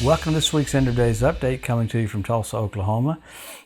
Welcome to this week's End of Days Update, coming to you from Tulsa, Oklahoma.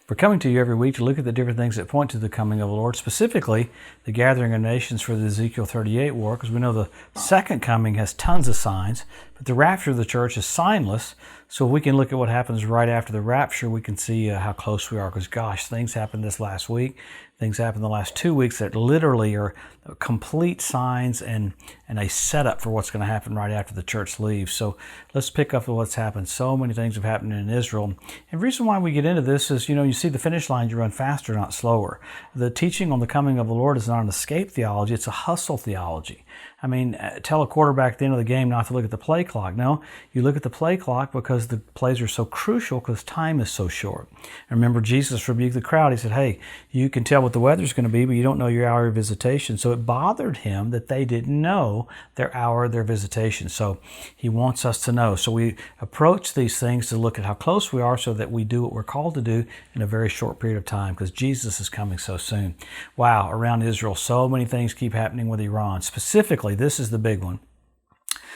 We're coming to you every week to look at the different things that point to the coming of the Lord, specifically the gathering of nations for the Ezekiel 38 war, because we know the second coming has tons of signs, but the rapture of the church is signless. So if we can look at what happens right after the rapture, we can see how close we are, because gosh, things happened this last week. Things happened the last 2 weeks that literally are complete signs and a setup for what's going to happen right after the church leaves. So let's pick up with what's happened. So many things have happened in Israel. And the reason why we get into this is, you see the finish line, you run faster, not slower. The teaching on the coming of the Lord is not an escape theology, it's a hustle theology. I mean, tell a quarterback at the end of the game not to look at the play clock. No, you look at the play clock because the plays are so crucial because time is so short. And remember, Jesus rebuked the crowd. He said, hey, you can tell what the weather's going to be, but you don't know your hour of visitation. So it bothered him that they didn't know their hour of their visitation. So he wants us to know. So we approach these things to look at how close we are so that we do what we're called to do in a very short period of time, because Jesus is coming so soon. Wow, around Israel, so many things keep happening with Iran. Specifically, this is the big one.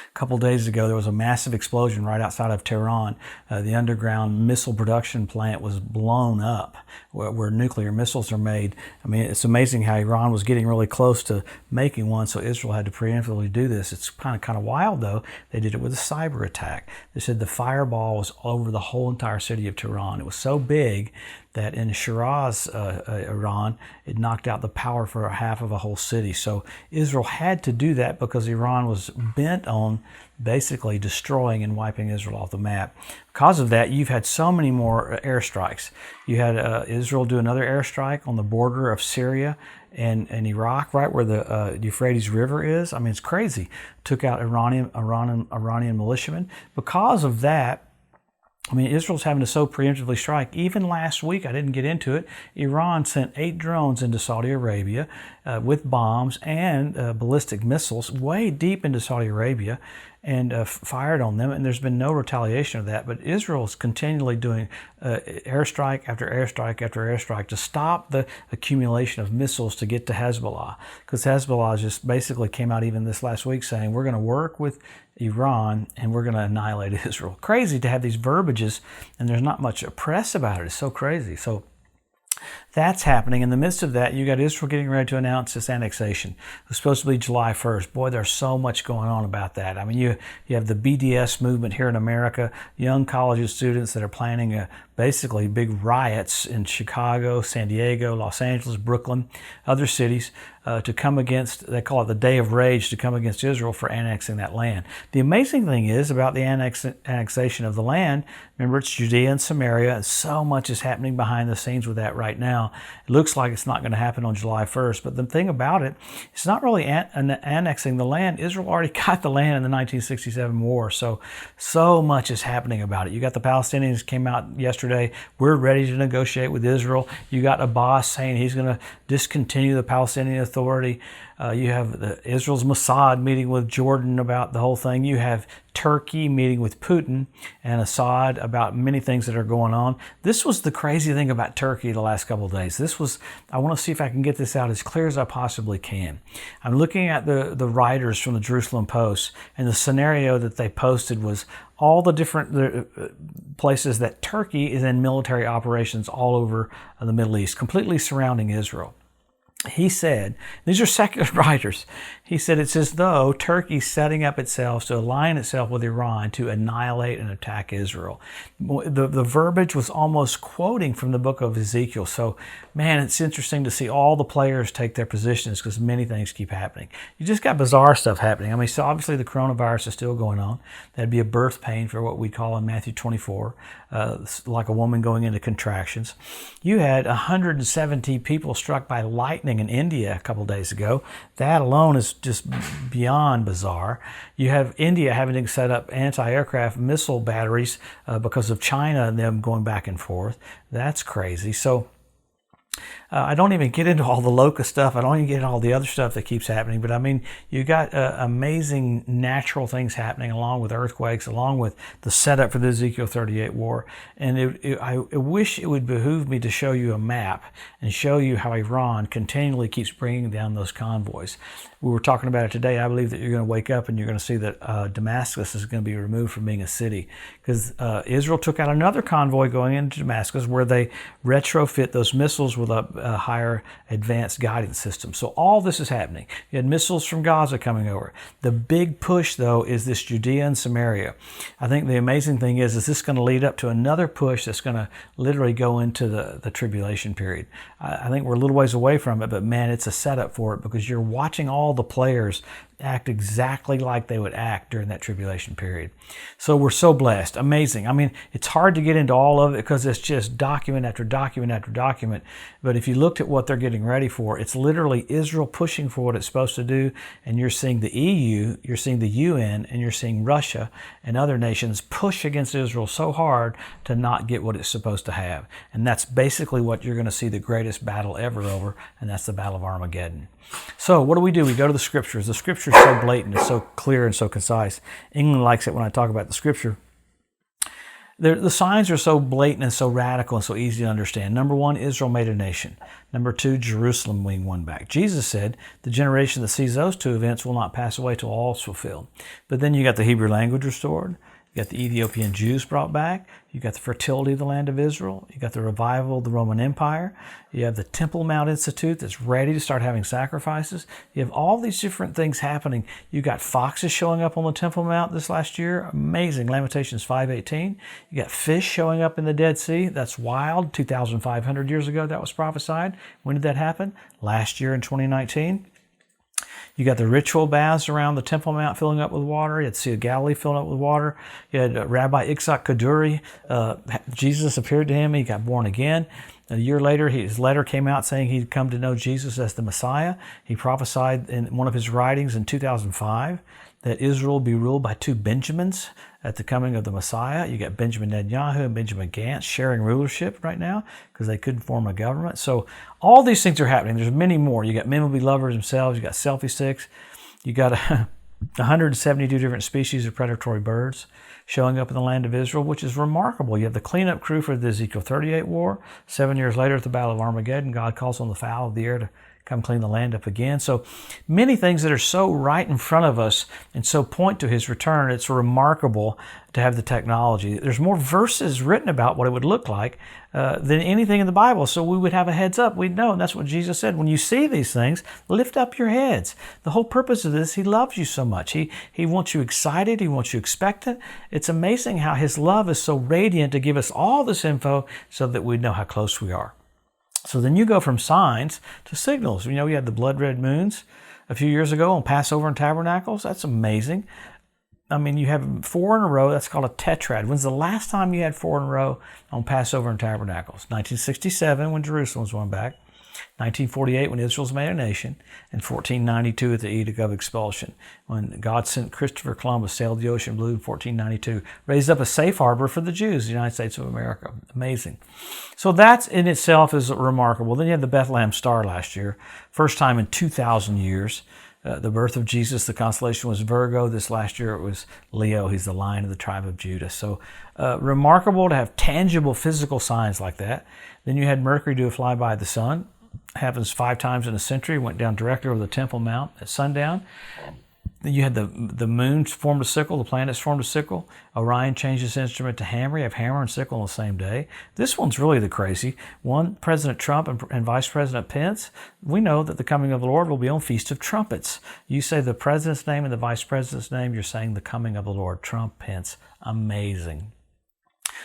A couple days ago, there was a massive explosion right outside of Tehran. The underground missile production plant was blown up where nuclear missiles are made. I mean, it's amazing how Iran was getting really close to making one, so Israel had to preemptively do this. It's kind of wild, though. They did it with a cyber attack. They said the fireball was over the whole entire city of Tehran. It was so big that in Shiraz, Iran, it knocked out the power for half of a whole city. So Israel had to do that because Iran was bent on basically destroying and wiping Israel off the map. Because of that, you've had so many more airstrikes. You had Israel do another airstrike on the border of Syria and Iraq, right where the Euphrates River is. I mean, it's crazy. Took out Iranian militiamen. Because of that, I mean, Israel's having to so preemptively strike. Even last week, I didn't get into it, Iran sent 8 drones into Saudi Arabia with bombs and ballistic missiles way deep into Saudi Arabia and fired on them. And there's been no retaliation of that. But Israel's continually doing airstrike after airstrike after airstrike to stop the accumulation of missiles to get to Hezbollah. Because Hezbollah just basically came out even this last week saying, we're going to work with Iran and we're going to annihilate Israel. Crazy to have these verbiages, and there's not much press about it. It's so crazy. So that's happening. In the midst of that, you got Israel getting ready to announce this annexation. It was supposed to be July 1st. Boy, there's so much going on about that. I mean, you have the BDS movement here in America, young college students that are planning basically big riots in Chicago, San Diego, Los Angeles, Brooklyn, other cities to come against, they call it the Day of Rage, to come against Israel for annexing that land. The amazing thing is about the annexation of the land, remember it's Judea and Samaria, and so much is happening behind the scenes with that right now. It looks like it's not going to happen on July 1st, but the thing about it, it's not really annexing the land. Israel already got the land in the 1967 war, so much is happening about it. You got the Palestinians came out yesterday, we're ready to negotiate with Israel. You got Abbas saying he's going to discontinue the Palestinian Authority. You have Israel's Mossad meeting with Jordan about the whole thing. You have Turkey meeting with Putin and Assad about many things that are going on. This was the crazy thing about Turkey the last couple of days. I want to see if I can get this out as clear as I possibly can. I'm looking at the writers from the Jerusalem Post, and the scenario that they posted was all the different places that Turkey is in military operations all over the Middle East, completely surrounding Israel. He said, these are secular writers, he said it's as though Turkey's setting up itself to align itself with Iran to annihilate and attack Israel. The verbiage was almost quoting from the book of Ezekiel. So, man, it's interesting to see all the players take their positions because many things keep happening. You just got bizarre stuff happening. I mean, so obviously the coronavirus is still going on. That'd be a birth pain for what we call in Matthew 24, like a woman going into contractions. You had 117 people struck by lightning in India a couple days ago. That alone is just beyond bizarre. You have India having to set up anti-aircraft missile batteries because of China and them going back and forth. That's crazy. So I don't even get into all the locust stuff. I don't even get into all the other stuff that keeps happening. But I mean, you got amazing natural things happening along with earthquakes, along with the setup for the Ezekiel 38 war. And I wish it would behoove me to show you a map and show you how Iran continually keeps bringing down those convoys. We were talking about it today. I believe that you're going to wake up and you're going to see that Damascus is going to be removed from being a city, because Israel took out another convoy going into Damascus where they retrofit those missiles with a higher advanced guidance system. So all this is happening. You had missiles from Gaza coming over. The big push, though, is this Judea and Samaria. I think the amazing thing is this going to lead up to another push that's going to literally go into the tribulation period. I think we're a little ways away from it, but man, it's a setup for it, because you're watching all the players act exactly like they would act during that tribulation period. So we're so blessed. Amazing. I mean, it's hard to get into all of it because it's just document after document after document. But if you looked at what they're getting ready for, it's literally Israel pushing for what it's supposed to do. And you're seeing the EU, you're seeing the UN, and you're seeing Russia and other nations push against Israel so hard to not get what it's supposed to have. And that's basically what you're going to see the greatest battle ever over, and that's the Battle of Armageddon. So what do? We go to the Scriptures. The Scripture is so blatant, it's so clear and so concise. England likes it when I talk about the Scripture. The signs are so blatant and so radical and so easy to understand. Number one, Israel made a nation. Number two, Jerusalem being won back. Jesus said the generation that sees those two events will not pass away till all is fulfilled. But then you got the Hebrew language restored. You got the Ethiopian Jews brought back. You got the fertility of the land of Israel. You got the revival of the Roman Empire. You have the Temple Mount Institute that's ready to start having sacrifices. You have all these different things happening. You got foxes showing up on the Temple Mount this last year. Amazing. Lamentations 5:18. You got fish showing up in the Dead Sea. That's wild. 2,500 years ago that was prophesied. When did that happen? Last year in 2019. You got the ritual baths around the Temple Mount filling up with water. You had the Sea of Galilee filling up with water. You had Rabbi Itzhak Kaduri. Jesus appeared to him. He got born again. A year later, his letter came out saying he'd come to know Jesus as the Messiah. He prophesied in one of his writings in 2005 that Israel will be ruled by two Benjamins at the coming of the Messiah. You got Benjamin Netanyahu and Benjamin Gantz sharing rulership right now because they couldn't form a government. So all these things are happening. There's many more. You got men will be lovers themselves. You got selfie sticks. You got 172 different species of predatory birds showing up in the land of Israel, which is remarkable. You have the cleanup crew for the Ezekiel 38 war. 7 years later at the Battle of Armageddon, God calls on the fowl of the air to come clean the land up again. So many things that are so right in front of us and so point to his return. It's remarkable to have the technology. There's more verses written about what it would look like than anything in the Bible. So we would have a heads up. We'd know. And that's what Jesus said. When you see these things, lift up your heads. The whole purpose of this, he loves you so much. He wants you excited. He wants you expectant. It's amazing how his love is so radiant to give us all this info so that we know how close we are. So then you go from signs to signals. You know, we had the blood red moons a few years ago on Passover and Tabernacles. That's amazing. I mean, you have 4 in a row. That's called a tetrad. When's the last time you had 4 in a row on Passover and Tabernacles? 1967 when Jerusalem was won back. 1948 when Israel was made a nation, and 1492 at the Edict of Expulsion, when God sent Christopher Columbus, sailed the ocean blue in 1492, raised up a safe harbor for the Jews, the United States of America. Amazing. So that in itself is remarkable. Then you had the Bethlehem star last year, first time in 2,000 years. The birth of Jesus, the constellation was Virgo. This last year it was Leo. He's the lion of the tribe of Judah. So remarkable to have tangible physical signs like that. Then you had Mercury do a flyby of the sun. Happens 5 times in a century. Went down directly over the Temple Mount at sundown. Then you had the moon formed a sickle. The planets formed a sickle. Orion changed his instrument to hammer. You have hammer and sickle on the same day. This one's really the crazy one. President Trump and Vice President Pence. We know that the coming of the Lord will be on Feast of Trumpets. You say the president's name and the vice president's name. You're saying the coming of the Lord. Trump, Pence. Amazing.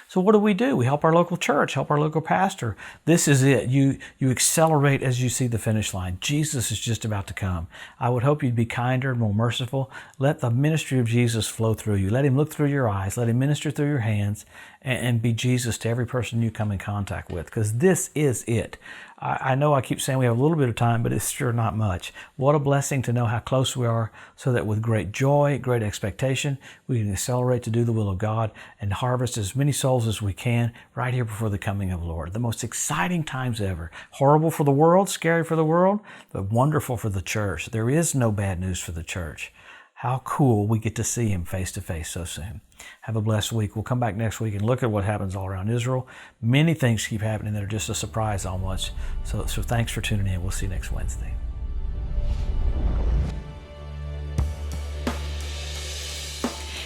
So what do? We help our local church, help our local pastor. This is it. You accelerate as you see the finish line. Jesus is just about to come. I would hope you'd be kinder, more merciful. Let the ministry of Jesus flow through you. Let him look through your eyes. Let him minister through your hands. and be Jesus to every person you come in contact with, because this is it. I know I keep saying we have a little bit of time, but it's sure not much. What a blessing to know how close we are, so that with great joy, great expectation, we can accelerate to do the will of God and harvest as many souls as we can right here before the coming of the Lord. The most exciting times ever. Horrible for the world, scary for the world, but wonderful for the church. There is no bad news for the church. How cool we get to see Him face to face so soon. Have a blessed week. We'll come back next week and look at what happens all around Israel. Many things keep happening that are just a surprise almost. So thanks for tuning in. We'll see you next Wednesday.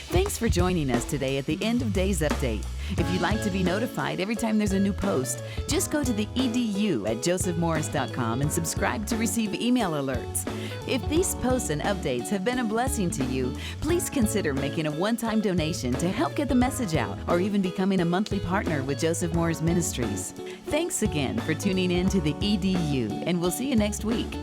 Thanks for joining us today at the End of Days Update. If you'd like to be notified every time there's a new post, just go to the edu at josephmorris.com and subscribe to receive email alerts. If these posts and updates have been a blessing to you, please consider making a one-time donation to help get the message out, or even becoming a monthly partner with Joseph Morris Ministries. Thanks again for tuning in to the EDU, and we'll see you next week.